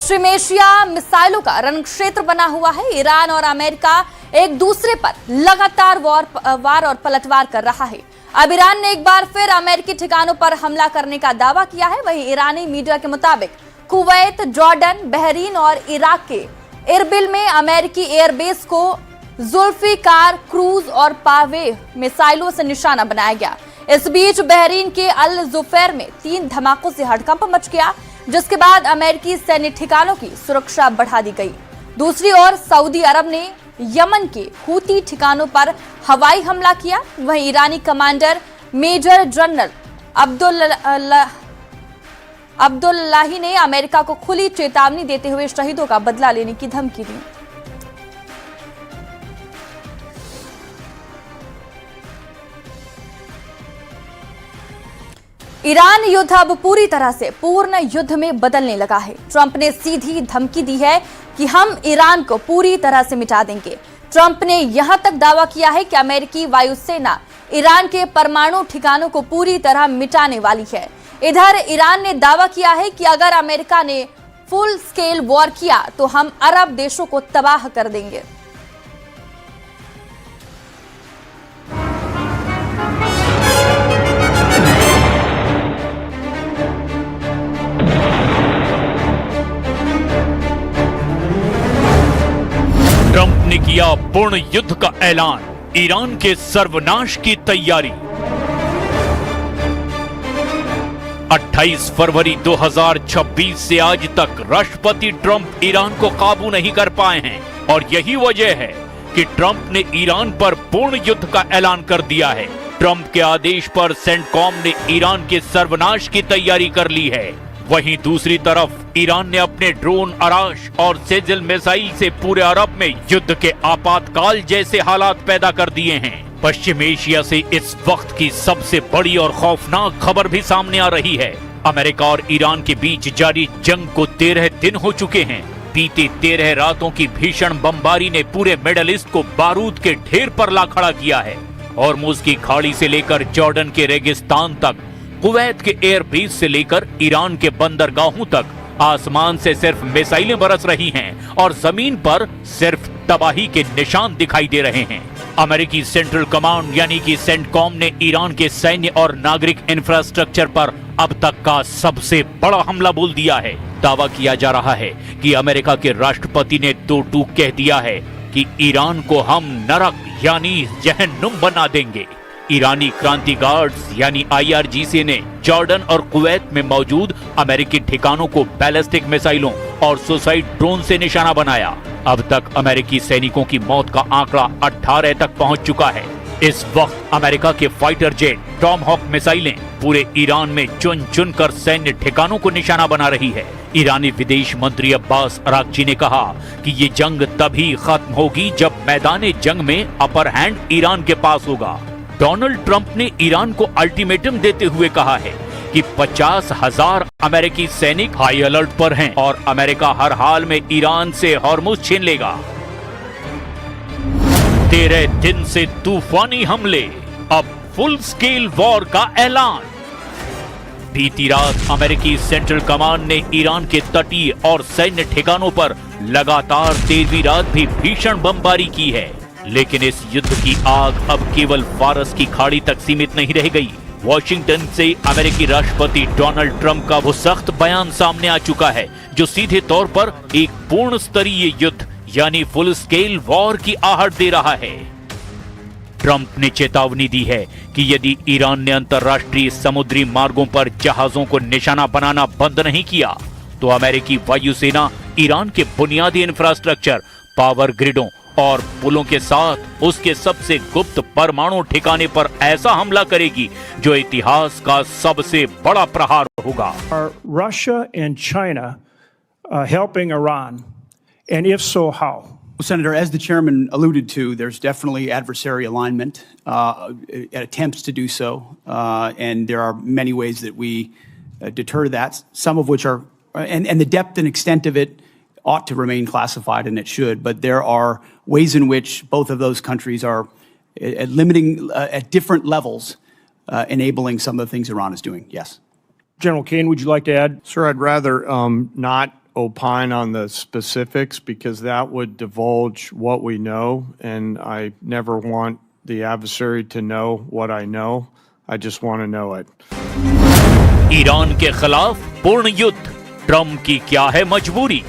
पश्चिम Asia मिसाइलों का रण क्षेत्र बना हुआ है। ईरान और अमेरिका एक दूसरे पर लगातार वार और पलटवार कर रहा है। अब ईरान ने एक बार फिर अमेरिकी ठिकानों पर हमला करने का दावा किया है। वहीं ईरानी मीडिया के मुताबिक कुवैत, जॉर्डन, बहरीन और इराक के इरबिल में अमेरिकी एयरबेस को जुल्फिकार, क्रूज और पावे मिसाइलों से निशाना बनाया गया। इस बीच बहरीन के अल जुफैर में 3 धमाकों से हड़कंप मच गया, जिसके बाद अमेरिकी सैन्य ठिकानों की सुरक्षा बढ़ा दी गई। दूसरी ओर सऊदी अरब ने यमन के हूती ठिकानों पर हवाई हमला किया। वहीं ईरानी कमांडर मेजर जनरल अब्दुल्लाही ने अमेरिका को खुली चेतावनी देते हुए शहीदों का बदला लेने की धमकी दी। ईरान युद्ध अब पूरी तरह से पूर्ण युद्ध में बदलने लगा है। ट्रंप ने सीधी धमकी दी है कि हम ईरान को पूरी तरह से मिटा देंगे। ट्रंप ने यहां तक दावा किया है कि अमेरिकी वायुसेना ईरान के परमाणु ठिकानों को पूरी तरह मिटाने वाली है। इधर ईरान ने दावा किया है कि अगर अमेरिका ने फुल स्केल वॉर किया तो हम अरब देशों को तबाह कर देंगे। ट्रंप ने किया पूर्ण युद्ध का ऐलान, ईरान के सर्वनाश की तैयारी। 28 फरवरी 2026 से आज तक राष्ट्रपति ट्रंप ईरान को काबू नहीं कर पाए हैं और यही वजह है कि ट्रंप ने ईरान पर पूर्ण युद्ध का ऐलान कर दिया है। ट्रंप के आदेश पर सेंटकॉम ने ईरान के सर्वनाश की तैयारी कर ली है। वहीं दूसरी तरफ ईरान ने अपने ड्रोन, अराश और सेजल मिसाइल से पूरे अरब में युद्ध के आपातकाल जैसे हालात पैदा कर दिए हैं। पश्चिम एशिया से इस वक्त की सबसे बड़ी और खौफनाक खबर भी सामने आ रही है। अमेरिका और ईरान के बीच जारी जंग को 13 दिन हो चुके हैं। बीती 13 रातों की भीषण बमबारी ने पूरे मिडल ईस्ट को बारूद के ढेर पर ला खड़ा किया है। हॉर्मुज की खाड़ी से लेकर जॉर्डन के रेगिस्तान तक, कुवैत के एयरबेस से लेकर ईरान के बंदरगाहों तक आसमान से सिर्फ मिसाइलें बरस रही हैं और जमीन पर सिर्फ तबाही के निशान दिखाई दे रहे हैं। अमेरिकी सेंट्रल कमांड यानी कि सेंटकॉम ने ईरान के सैन्य और नागरिक इंफ्रास्ट्रक्चर पर अब तक का सबसे बड़ा हमला बोल दिया है। दावा किया जा रहा है कि अमेरिका के राष्ट्रपति ने दो टूक कह दिया है कि ईरान को हम नरक यानी जहन्नुम बना देंगे। ईरानी क्रांति गार्ड्स यानी IRGC ने जॉर्डन और कुवैत में मौजूद अमेरिकी ठिकानों को बैलिस्टिक मिसाइलों और सुसाइड ड्रोन से निशाना बनाया। अब तक अमेरिकी सैनिकों की मौत का आंकड़ा 18 तक पहुंच चुका है। इस वक्त अमेरिका के फाइटर जेट टॉमहॉक मिसाइलें पूरे ईरान में चुन चुन कर सैन्य ठिकानों को निशाना बना रही है। ईरानी विदेश मंत्री अब्बास अराक्ची ने कहा कि ये जंग तभी खत्म होगी जब मैदान जंग में अपर हैंड ईरान के पास होगा। डोनाल्ड ट्रंप ने ईरान को अल्टीमेटम देते हुए कहा है कि 50,000 अमेरिकी सैनिक हाई अलर्ट पर हैं और अमेरिका हर हाल में ईरान से हॉर्मुज छीन लेगा। 13 दिन से तूफानी हमले, अब फुल स्केल वॉर का ऐलान। बीती रात अमेरिकी सेंट्रल कमांड ने ईरान के तटीय और सैन्य ठिकानों पर लगातार तेजी रात भी भीषण बमबारी की है। लेकिन इस युद्ध की आग अब केवल फारस की खाड़ी तक सीमित नहीं रह गई। वॉशिंगटन से अमेरिकी राष्ट्रपति डोनाल्ड ट्रंप का वो सख्त बयान सामने आ चुका है जो सीधे तौर पर एक पूर्ण स्तरीय युद्ध यानी फुल स्केल वॉर की आहट दे रहा है। ट्रंप ने चेतावनी दी है कि यदि ईरान ने अंतर्राष्ट्रीय समुद्री मार्गों पर जहाजों को निशाना बनाना बंद नहीं किया तो अमेरिकी वायुसेना ईरान के बुनियादी इंफ्रास्ट्रक्चर, पावर ग्रिडों और पुलों के साथ उसके सबसे गुप्त परमाणु ठिकाने पर ऐसा हमला करेगी जो इतिहास का सबसे बड़ा प्रहार होगा। Are Russia and China helping Iran, and if so, how? Well, Senator, as the chairman alluded to, there's definitely adversary alignment, attempts to do so, and there are many ways that we deter that. Some of which are, and the depth and extent of it ought to remain classified, and it should. But there are ways in which both of those countries are limiting at different levels, enabling some of the things Iran is doing. Yes. General Kane, would you like to add? Sir, I'd rather not opine on the specifics because that would divulge what we know, and I never want the adversary to know what I know. I just want to know it. Iran के खिलाफ पूर्ण युद्ध, Trump की क्या है मजबूरी?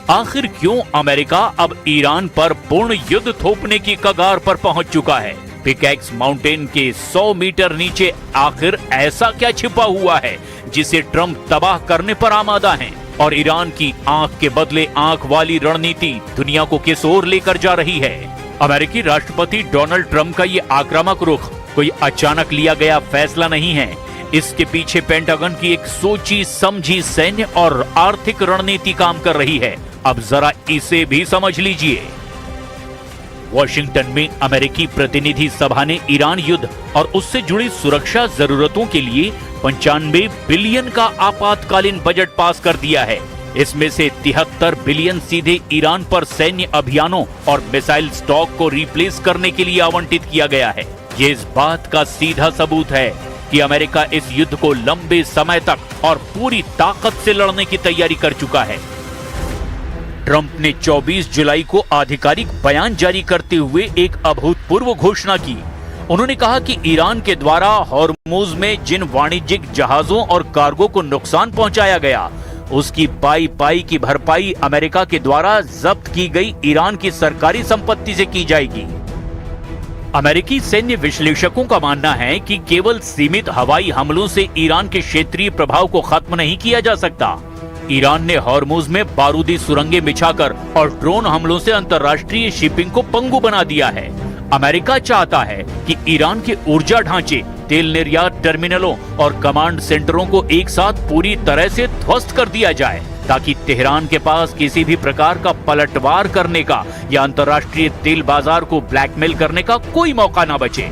आखिर क्यों अमेरिका अब ईरान पर पूर्ण युद्ध थोपने की कगार पर पहुंच चुका है? पिकैक्स माउंटेन के 100 मीटर नीचे आखिर ऐसा क्या छिपा हुआ है जिसे ट्रंप तबाह करने पर आमादा हैं? और ईरान की आंख के बदले आंख वाली रणनीति दुनिया को किस ओर लेकर जा रही है? अमेरिकी राष्ट्रपति डोनाल्ड ट्रंप का ये आक्रामक रुख कोई अचानक लिया गया फैसला नहीं है। इसके पीछे पेंटागन की एक सोची समझी सैन्य और आर्थिक रणनीति काम कर रही है। अब जरा इसे भी समझ लीजिए। वॉशिंगटन में अमेरिकी प्रतिनिधि सभा ने ईरान युद्ध और उससे जुड़ी सुरक्षा जरूरतों के लिए 95 बिलियन का आपातकालीन बजट पास कर दिया है। इसमें से 73 बिलियन सीधे ईरान पर सैन्य अभियानों और मिसाइल स्टॉक को रिप्लेस करने के लिए आवंटित किया गया है। ये इस बात का सीधा सबूत है कि अमेरिका इस युद्ध को लंबे समय तक और पूरी ताकत से लड़ने की तैयारी कर चुका है। ट्रंप ने 24 जुलाई को आधिकारिक बयान जारी करते हुए एक अभूतपूर्व घोषणा की। उन्होंने कहा कि ईरान के द्वारा हॉर्मुज में जिन वाणिज्यिक जहाजों और कार्गो को नुकसान पहुंचाया गया, उसकी पाई की भरपाई अमेरिका के द्वारा जब्त की गई ईरान की सरकारी संपत्ति से की जाएगी। अमेरिकी सैन्य विश्लेषकों का मानना है कि केवल सीमित हवाई हमलों से ईरान के क्षेत्रीय प्रभाव को खत्म नहीं किया जा सकता। ईरान ने हॉर्मुज में बारूदी सुरंगें बिछाकर और ड्रोन हमलों से अंतर्राष्ट्रीय शिपिंग को पंगु बना दिया है। अमेरिका चाहता है कि ईरान के ऊर्जा ढांचे, तेल निर्यात टर्मिनलों और कमांड सेंटरों को एक साथ पूरी तरह से ध्वस्त कर दिया जाए, ताकि तेहरान के पास किसी भी प्रकार का पलटवार करने का या अंतर्राष्ट्रीय तेल बाजार को ब्लैकमेल करने का कोई मौका न बचे।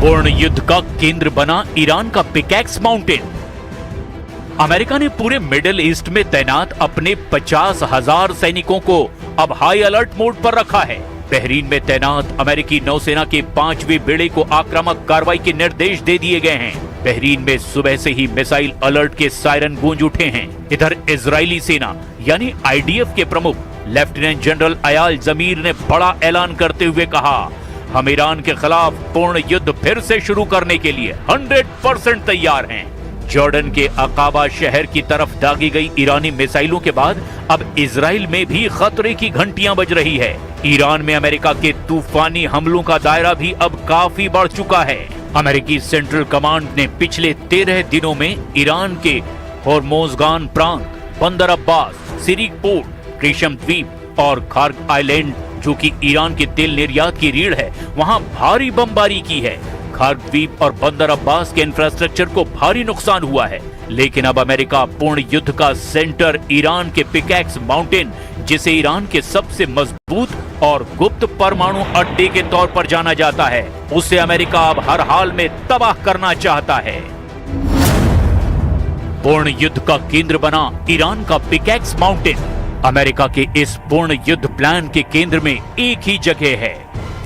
पूर्ण युद्ध का केंद्र बना ईरान का पिकैक्स माउंटेन। अमेरिका ने पूरे मिडिल ईस्ट में तैनात अपने 50,000 सैनिकों को अब हाई अलर्ट मोड पर रखा है। बहरीन में तैनात अमेरिकी नौसेना के 5वें बेड़े को आक्रामक कार्रवाई के निर्देश दे दिए गए हैं। बहरीन में सुबह से ही मिसाइल अलर्ट के सायरन गूंज उठे हैं। इधर इजरायली सेना यानी आईडीएफ के प्रमुख लेफ्टिनेंट जनरल अयाल जमीर ने बड़ा ऐलान करते हुए कहा, हम ईरान के खिलाफ पूर्ण युद्ध फिर से शुरू करने के लिए 100% तैयार हैं। जॉर्डन के अकाबा शहर की तरफ दागी गई ईरानी मिसाइलों के बाद अब इजराइल में भी खतरे की घंटियां बज रही है। ईरान में अमेरिका के तूफानी हमलों का दायरा भी अब काफी बढ़ चुका है। अमेरिकी सेंट्रल कमांड ने पिछले 13 दिनों में ईरान के होर्मोजगान प्रांत, बंदर अब्बास, सिरिक पोर्ट, रेशम द्वीप और खार्ग आइलैंड, जो कि ईरान के तेल निर्यात की रीढ़ है, वहां भारी बमबारी की है। खार्ग द्वीप और बंदर अब्बास के इंफ्रास्ट्रक्चर को भारी नुकसान हुआ है। लेकिन अब अमेरिका पूर्ण युद्ध का सेंटर ईरान के पिकैक्स माउंटेन, जिसे ईरान के सबसे मजबूत और गुप्त परमाणु अड्डे के तौर पर जाना जाता है, उसे अमेरिका अब हर हाल में तबाह करना चाहता है। पूर्ण युद्ध का केंद्र बना ईरान का पिकैक्स माउंटेन। अमेरिका के इस पूर्ण युद्ध प्लान के केंद्र में एक ही जगह है,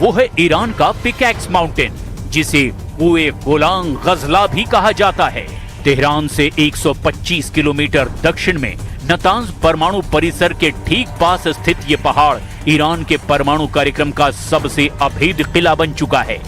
वो है ईरान का पिकैक्स माउंटेन, जिसे कुए गोलान गजला भी कहा जाता है। तेहरान से 125 किलोमीटर दक्षिण में नतांज परमाणु परिसर के ठीक पास स्थित ये पहाड़ ईरान के परमाणु कार्यक्रम का सबसे अभेद किला बन चुका है।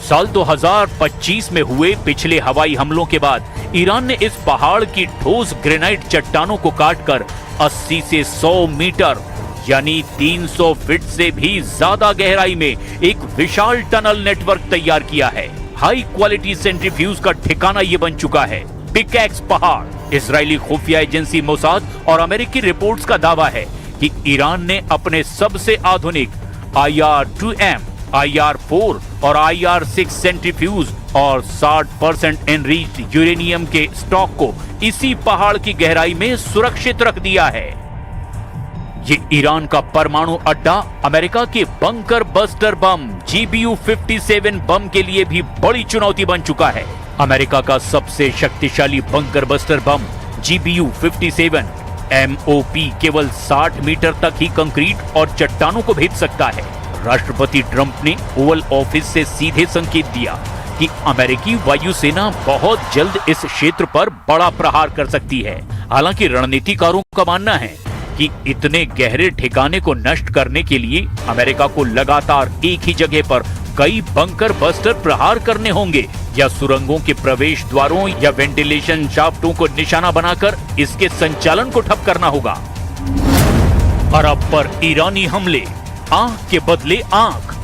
साल 2025 में हुए पिछले हवाई हमलों के बाद ईरान ने इस पहाड़ की ठोस ग्रेनाइट चट्टानों को काटकर 80 से 100 मीटर यानी 300 फीट से भी ज्यादा गहराई में एक विशाल टनल नेटवर्क तैयार किया है। हाई क्वालिटी सेंट्रीफ्यूज का ठिकाना ये बन चुका है पिकैक्स पहाड़। इजरायली खुफिया एजेंसी मोसाद और अमेरिकी रिपोर्ट्स का दावा है कि ईरान ने अपने सबसे आधुनिक IR-2M, IR-4 और IR-6 सेंट्रीफ्यूज और 60% एनरिच्ड यूरेनियम के स्टॉक को इसी पहाड़ की गहराई में सुरक्षित रख दिया है। ये ईरान का परमाणु अड्डा अमेरिका के बंकर बस्टर बम GBU-57 बम के लिए भी बड़ी चुनौती बन चुका है। अमेरिका का सबसे शक्तिशाली bunker buster bomb GBU-57 MOP केवल 60 मीटर तक ही कंक्रीट और चट्टानों को भेज सकता है। राष्ट्रपति ट्रंप ने ओवल ऑफिस से सीधे संकेत दिया कि अमेरिकी वायुसेना बहुत जल्द इस क्षेत्र पर बड़ा प्रहार कर सकती है। हालांकि रणनीतिकारों का मानना है कि इतने गहरे ठिकाने को नष्ट करने के लिए अमेरिका को लगातार एक ही जगह पर कई बंकर बस्टर प्रहार करने होंगे या सुरंगों के प्रवेश द्वारों या वेंटिलेशन शाफ्टों को निशाना बनाकर इसके संचालन को ठप करना होगा। अरब पर ईरानी हमले, आंख के बदले आंख।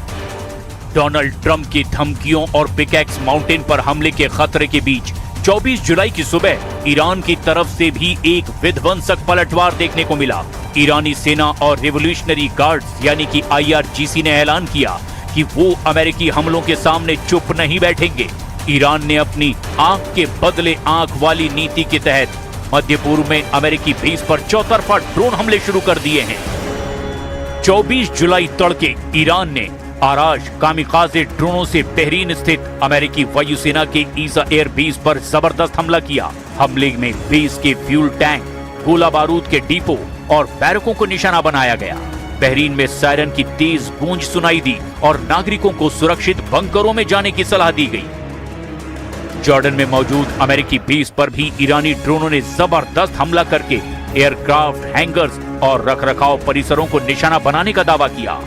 डोनाल्ड ट्रंप की धमकियों और पिकैक्स माउंटेन पर हमले के खतरे के बीच 24 जुलाई की सुबह ईरान की तरफ से भी एक विध्वंसक पलटवार देखने को मिला। ईरानी सेना और रिवोल्यूशनरी गार्ड्स यानी कि IRGC ने ऐलान किया कि वो अमेरिकी हमलों के सामने चुप नहीं बैठेंगे। ईरान ने अपनी आंख के बदले आंख वाली नीति के तहत मध्य पूर्व में अमेरिकी बेस पर चौतरफा ड्रोन हमले शुरू कर दिए हैं। 24 जुलाई तड़के ईरान ने आराश कामिकाजे ड्रोनों से बहरीन स्थित अमेरिकी वायुसेना के ईसा एयर बेस पर जबरदस्त हमला किया। हमले में बेस के फ्यूल टैंक, गोला बारूद के डिपो और बैरकों को निशाना बनाया गया। बहरीन में सायरन की तेज गूंज सुनाई दी और नागरिकों को सुरक्षित बंकरों में जाने की सलाह दी गई। जॉर्डन में मौजूद अमेरिकी बेस पर भी ईरानी ड्रोनों ने जबरदस्त हमला करके एयरक्राफ्ट हैंगर्स और रखरखाव परिसरों को निशाना बनाने का दावा किया।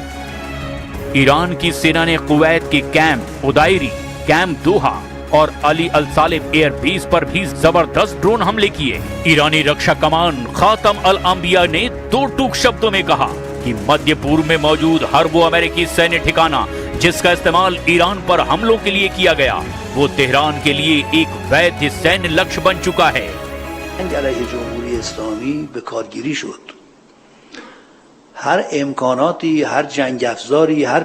ईरान की सेना ने कुवैत के कैंप उदायरी, कैंप दोहा और अली अल सालेम एयर बेस पर भी जबरदस्त ड्रोन हमले किए। ईरानी रक्षा कमान खातम अल अंबिया ने 2 टूक शब्दों में कहा कि मध्य पूर्व में मौजूद हर वो अमेरिकी सैन्य ठिकाना जिसका इस्तेमाल ईरान पर हमलों के लिए किया गया, वो तेहरान के लिए एक वैध सैन्य लक्ष्य बन चुका है। हर इम्कानाती, हर जंग अफजारी, हर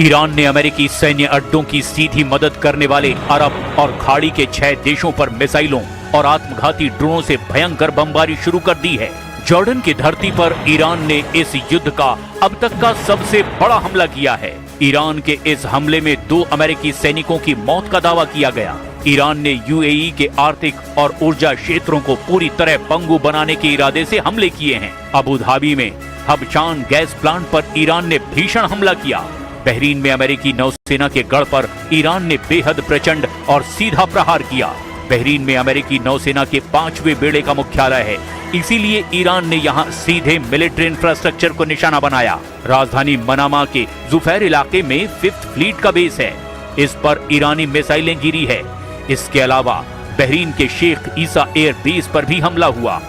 ईरान ने अमेरिकी सैन्य अड्डों की सीधी मदद करने वाले अरब और खाड़ी के 6 देशों पर मिसाइलों और आत्मघाती ड्रोनों से भयंकर बमबारी शुरू कर दी है। जॉर्डन की धरती पर ईरान ने इस युद्ध का अब तक का सबसे बड़ा हमला किया है। ईरान के इस हमले में 2 अमेरिकी सैनिकों की मौत का दावा किया गया। ईरान ने UAE के आर्थिक और ऊर्जा क्षेत्रों को पूरी तरह पंगु बनाने के इरादे से हमले किए हैं। अबू धाबी में हबशान गैस प्लांट पर ईरान ने भीषण हमला किया। बहरीन में अमेरिकी नौसेना के गढ़ पर ईरान ने बेहद प्रचंड और सीधा प्रहार किया। बहरीन में अमेरिकी नौसेना के 5वें बेड़े का मुख्यालय है, इसीलिए ईरान ने यहाँ सीधे मिलिट्री इंफ्रास्ट्रक्चर को निशाना बनाया। राजधानी मनामा के जुफैर इलाके में 5th फ्लीट का बेस है, इस पर ईरानी मिसाइलें गिरी है। इसके अलावा बहरीन के शेख ईसा एयर बेस पर भी हमला हुआ।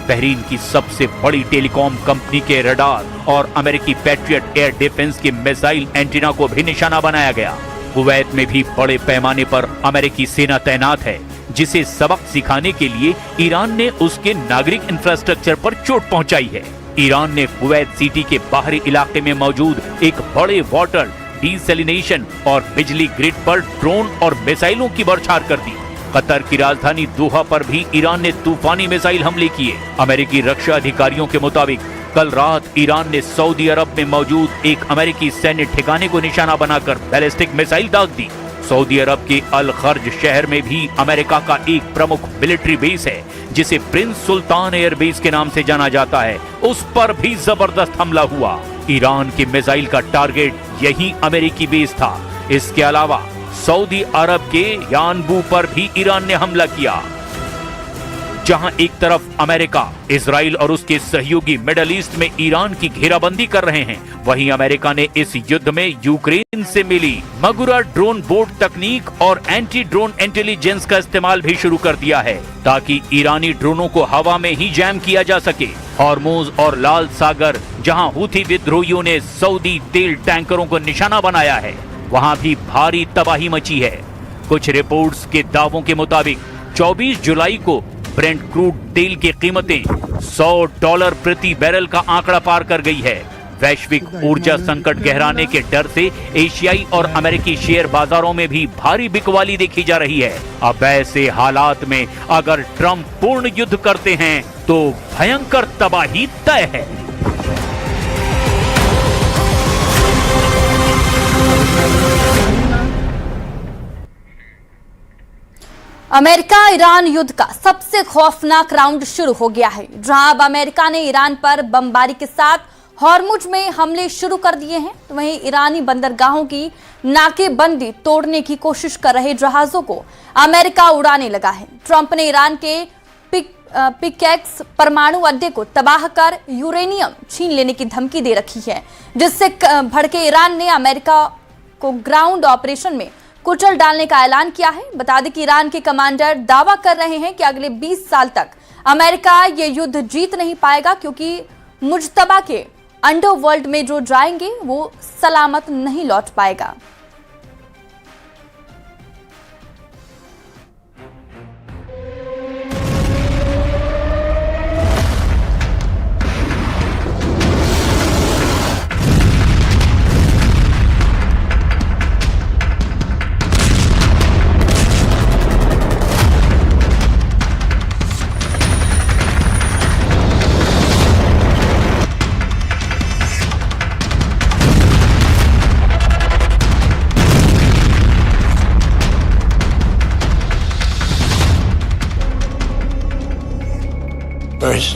बहरीन की सबसे बड़ी टेलीकॉम कंपनी के रडार और अमेरिकी पैट्रियट एयर डिफेंस के मिसाइल एंटीना को भी निशाना बनाया गया। कुवैत में भी बड़े पैमाने पर अमेरिकी सेना तैनात है, जिसे सबक सिखाने के लिए ईरान ने उसके नागरिक इंफ्रास्ट्रक्चर पर चोट पहुंचाई है। ईरान ने कुवैत सिटी के बाहरी इलाके में मौजूद एक बड़े वाटर डीसैलिनेशन और बिजली ग्रिड पर ड्रोन और मिसाइलों की बौछार कर दी। कतर की राजधानी दोहा पर भी ईरान ने तूफानी मिसाइल हमले किए। अमेरिकी रक्षा अधिकारियों के मुताबिक कल रात ईरान ने सऊदी अरब में मौजूद एक अमेरिकी सैन्य ठिकाने को निशाना बनाकर बैलिस्टिक मिसाइल दाग दी। सऊदी अरब के अल खर्ज शहर में भी अमेरिका का एक प्रमुख मिलिट्री बेस है, जिसे प्रिंस सुल्तान एयर बेस के नाम से जाना जाता है, उस पर भी जबरदस्त हमला हुआ। ईरान के मिसाइल का टारगेट यही अमेरिकी बेस था। इसके अलावा सऊदी अरब के यानबू पर भी ईरान ने हमला किया। जहां एक तरफ अमेरिका, इजराइल और उसके सहयोगी मिडल ईस्ट में ईरान की घेराबंदी कर रहे हैं, वहीं अमेरिका ने इस युद्ध में यूक्रेन से मिली मगुरा ड्रोन बोट तकनीक और एंटी ड्रोन इंटेलिजेंस का इस्तेमाल भी शुरू कर दिया है, ताकि ईरानी ड्रोनों को हवा में ही जैम किया जा सके। हॉर्मुज और लाल सागर, जहां हूथी विद्रोहियों ने सऊदी तेल टैंकरों को निशाना बनाया है, वहां भी भारी तबाही मची है। कुछ रिपोर्ट्स के दावों के मुताबिक 24 जुलाई को ब्रेंट क्रूड तेल की कीमतें $100 प्रति बैरल का आंकड़ा पार कर गई है। वैश्विक ऊर्जा संकट गहराने के डर से एशियाई और अमेरिकी शेयर बाजारों में भी भारी बिकवाली देखी जा रही है। अब ऐसे हालात में अगर ट्रंप पूर्ण युद्ध करते हैं तो भयंकर तबाही तय है। अमेरिका ईरान युद्ध का सबसे खौफनाक राउंड शुरू हो गया है, जहां अब अमेरिका ने ईरान पर बमबारी के साथ हॉर्मुज में हमले शुरू कर दिए हैं। तो वहीं ईरानी बंदरगाहों की नाकेबंदी तोड़ने की कोशिश कर रहे जहाजों को अमेरिका उड़ाने लगा है। ट्रंप ने ईरान के पिकेक्स परमाणु अड्डे को तबाह कर यूरेनियम छीन लेने की धमकी दे रखी है, जिससे भड़के ईरान ने अमेरिका को ग्राउंड ऑपरेशन में कुचल डालने का ऐलान किया है। बता दें कि ईरान के कमांडर दावा कर रहे हैं कि अगले 20 साल तक अमेरिका ये युद्ध जीत नहीं पाएगा, क्योंकि मुज्तबा के अंडरवर्ल्ड में जो जाएंगे वो सलामत नहीं लौट पाएगा।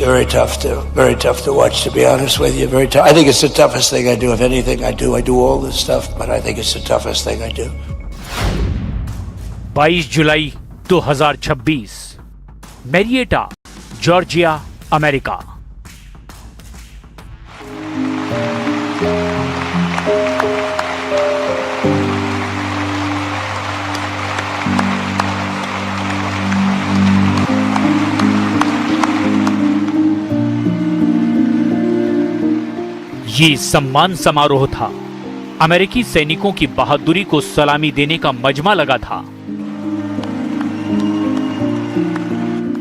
Very tough to watch, to be honest with you. Very tough. I think it's the toughest thing I do. If anything I do all this stuff, but I think it's the toughest thing I do. 22 July 2026, Marietta, Georgia, America. ये सम्मान समारोह था। अमेरिकी सैनिकों की बहादुरी को सलामी देने का मजमा लगा था,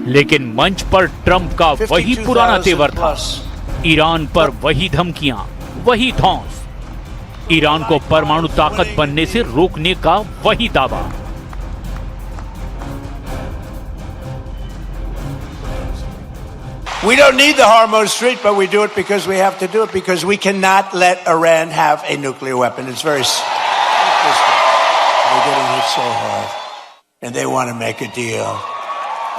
लेकिन मंच पर ट्रंप का वही पुराना तेवर था। ईरान पर वही धमकियां, वही धौंस, ईरान को परमाणु ताकत बनने से रोकने का वही दावा। We don't need the Hormuz Strait, but we do it because we have to do it, because we cannot let Iran have a nuclear weapon. It's very simple. They're getting hit so hard, and they want to make a deal.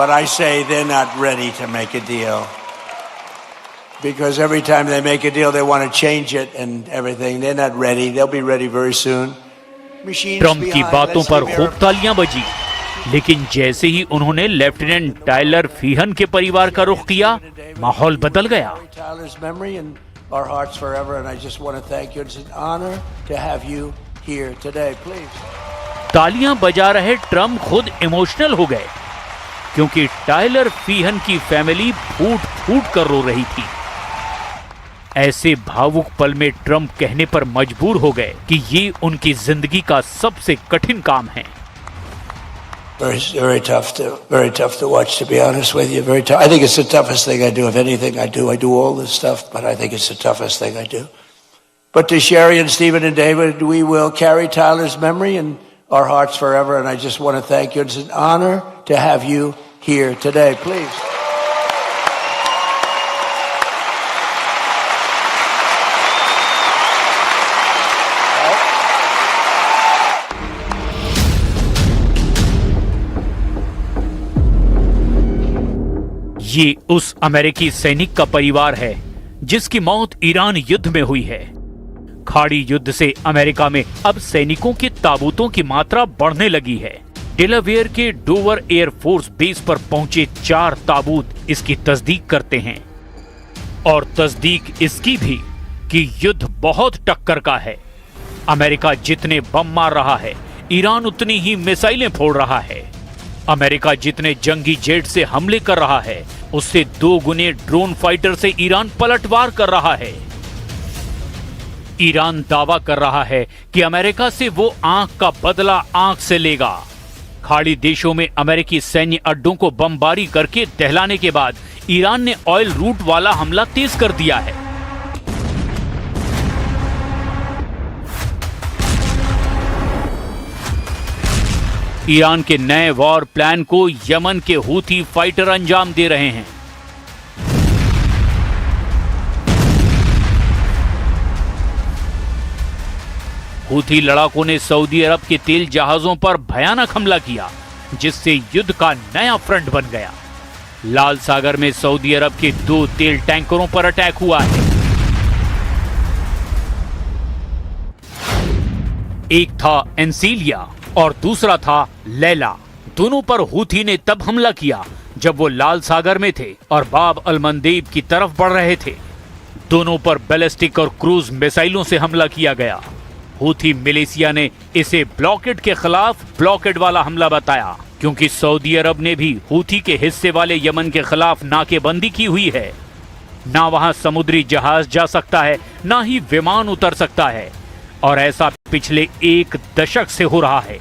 But I say they're not ready to make a deal, because every time they make a deal, they want to change it and everything. They're not ready. They'll be ready very soon. Trump की बातों पर खूब तालियां बजी, लेकिन जैसे ही उन्होंने lieutenant Tyler फीहन के परिवार का रुख किया, माहौल बदल गया। तालियां बजा रहे ट्रंप खुद इमोशनल हो गए, क्योंकि टायलर फीहन की फैमिली फूट फूट कर रो रही थी। ऐसे भावुक पल में ट्रंप कहने पर मजबूर हो गए कि ये उनकी जिंदगी का सबसे कठिन काम है। Very tough to watch, to be honest with you. Very tough. I think it's the toughest thing I do. If anything I do all this stuff, but I think it's the toughest thing I do. But to Sherry and Stephen and David, we will carry Tyler's memory in our hearts forever. And I just want to thank you. It's an honor to have you here today. Please. ये उस अमेरिकी सैनिक का परिवार है जिसकी मौत Iran युद्ध में हुई है। खाड़ी युद्ध से अमेरिका में अब सैनिकों के ताबूतों की मात्रा बढ़ने लगी है। डेलावेयर के डोवर एयरफोर्स बेस पर पहुंचे 4 ताबूत इसकी तस्दीक करते हैं, और तस्दीक इसकी भी कि युद्ध बहुत टक्कर का है। अमेरिका जितने बम मार रहा है, ईरान उतनी ही मिसाइलें फोड़ रहा है। अमेरिका जितने जंगी जेट से हमले कर रहा है, उससे 2 गुने ड्रोन फाइटर से ईरान पलटवार कर रहा है। ईरान दावा कर रहा है कि अमेरिका से वो आंख का बदला आंख से लेगा। खाड़ी देशों में अमेरिकी सैन्य अड्डों को बमबारी करके दहलाने के बाद ईरान ने ऑयल रूट वाला हमला तेज कर दिया है। ईरान के नए वॉर प्लान को यमन के हूथी फाइटर अंजाम दे रहे हैं। हूथी लड़ाकों ने सऊदी अरब के तेल जहाजों पर भयानक हमला किया, जिससे युद्ध का नया फ्रंट बन गया। लाल सागर में सऊदी अरब के 2 तेल टैंकरों पर अटैक हुआ है। एक था एंसीलिया और दूसरा था लैला। दोनों पर हूथी ने तब हमला किया जब वो लाल सागर में थे और बाब अल मंदेब की तरफ बढ़ रहे थे। दोनों पर बैलिस्टिक और क्रूज मिसाइलों से हमला किया गया। हूथी मिलिशिया ने इसे ब्लॉकेड के खिलाफ ब्लॉकेड वाला हमला बताया, क्योंकि सऊदी अरब ने भी हूथी के हिस्से वाले यमन के खिलाफ नाकेबंदी की हुई है। ना वहां समुद्री जहाज जा सकता है, ना ही विमान उतर सकता है, और ऐसा पिछले 1 दशक से हो रहा है।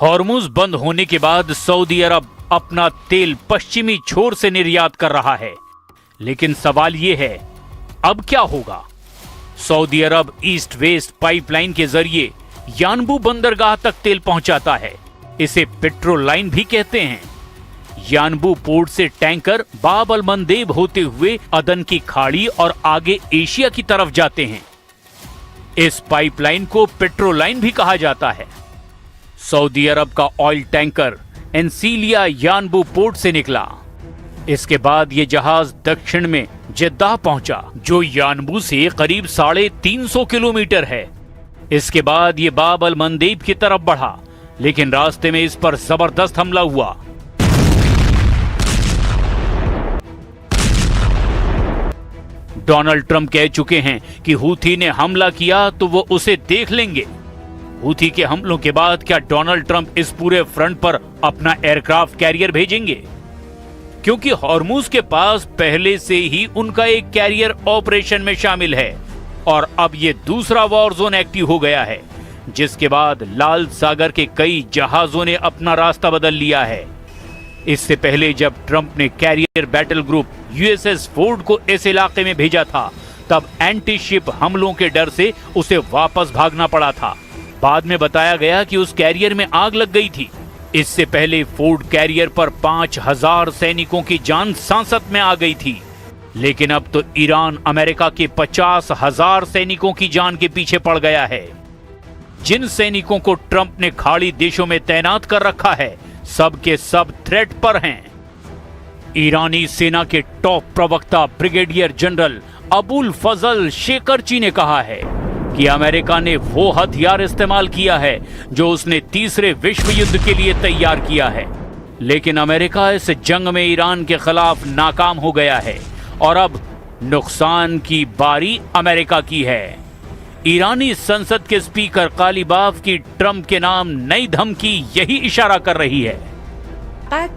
हॉर्मुज बंद होने के बाद सऊदी अरब अपना तेल पश्चिमी छोर से निर्यात कर रहा है, लेकिन सवाल यह है अब क्या होगा। सऊदी अरब ईस्ट वेस्ट पाइपलाइन के जरिए यानबू बंदरगाह तक तेल पहुंचाता है। इसे पेट्रोल लाइन भी कहते हैं। यानबू पोर्ट से टैंकर बाब अल मंदेब होते हुए अदन की खाड़ी और आगे एशिया की तरफ जाते हैं। इस पाइपलाइन को पेट्रोल लाइन भी कहा जाता है। सऊदी अरब का ऑयल टैंकर एंसीलिया यानबू पोर्ट से निकला। इसके बाद यह जहाज दक्षिण में जेद्दाह पहुंचा, जो यानबू से करीब 350 किलोमीटर है। इसके बाद यह बाब अल मंदेब की तरफ बढ़ा, लेकिन रास्ते में इस पर जबरदस्त हमला हुआ। डोनाल्ड ट्रंप कह चुके हैं कि हूथी ने हमला किया तो वो उसे देख लेंगे। हूथी के हमलों के बाद क्या डोनाल्ड ट्रंप इस पूरे फ्रंट पर अपना एयरक्राफ्ट कैरियर भेजेंगे? क्योंकि हॉर्मुज के पास पहले से ही उनका एक कैरियर ऑपरेशन में शामिल है, और अब ये दूसरा वॉर जोन एक्टिव हो गया है, जिसके बाद लाल सागर के कई जहाजों ने अपना रास्ता बदल लिया है। इससे पहले जब ट्रंप ने carrier battle group USS Ford को इस इलाके में भेजा था, तब एंटी शिप हमलों के डर से उसे वापस भागना पड़ा था। बाद में बताया गया कि उस कैरियर में आग लग गई थी। इससे पहले फोर्ड कैरियर पर 5000 सैनिकों की जान सांसत में आ गई थी, लेकिन अब तो ईरान अमेरिका के 50,000 सैनिकों की जान के पीछे पड़ गया है। जिन सैनिकों को ट्रंप ने खाड़ी देशों में तैनात कर रखा है, सब के सब थ्रेट पर हैं। ईरानी सेना के टॉप प्रवक्ता ब्रिगेडियर जनरल अबुल फजल शेकरची ने कहा है कि अमेरिका ने वो हथियार इस्तेमाल किया है जो उसने तीसरे विश्व युद्ध के लिए तैयार किया है, लेकिन अमेरिका इस जंग में ईरान के खिलाफ नाकाम हो गया है और अब नुकसान की बारी अमेरिका की है। ईरानी संसद के स्पीकर कालीबाफ की ट्रंप के नाम नई धमकी यही इशारा कर रही है।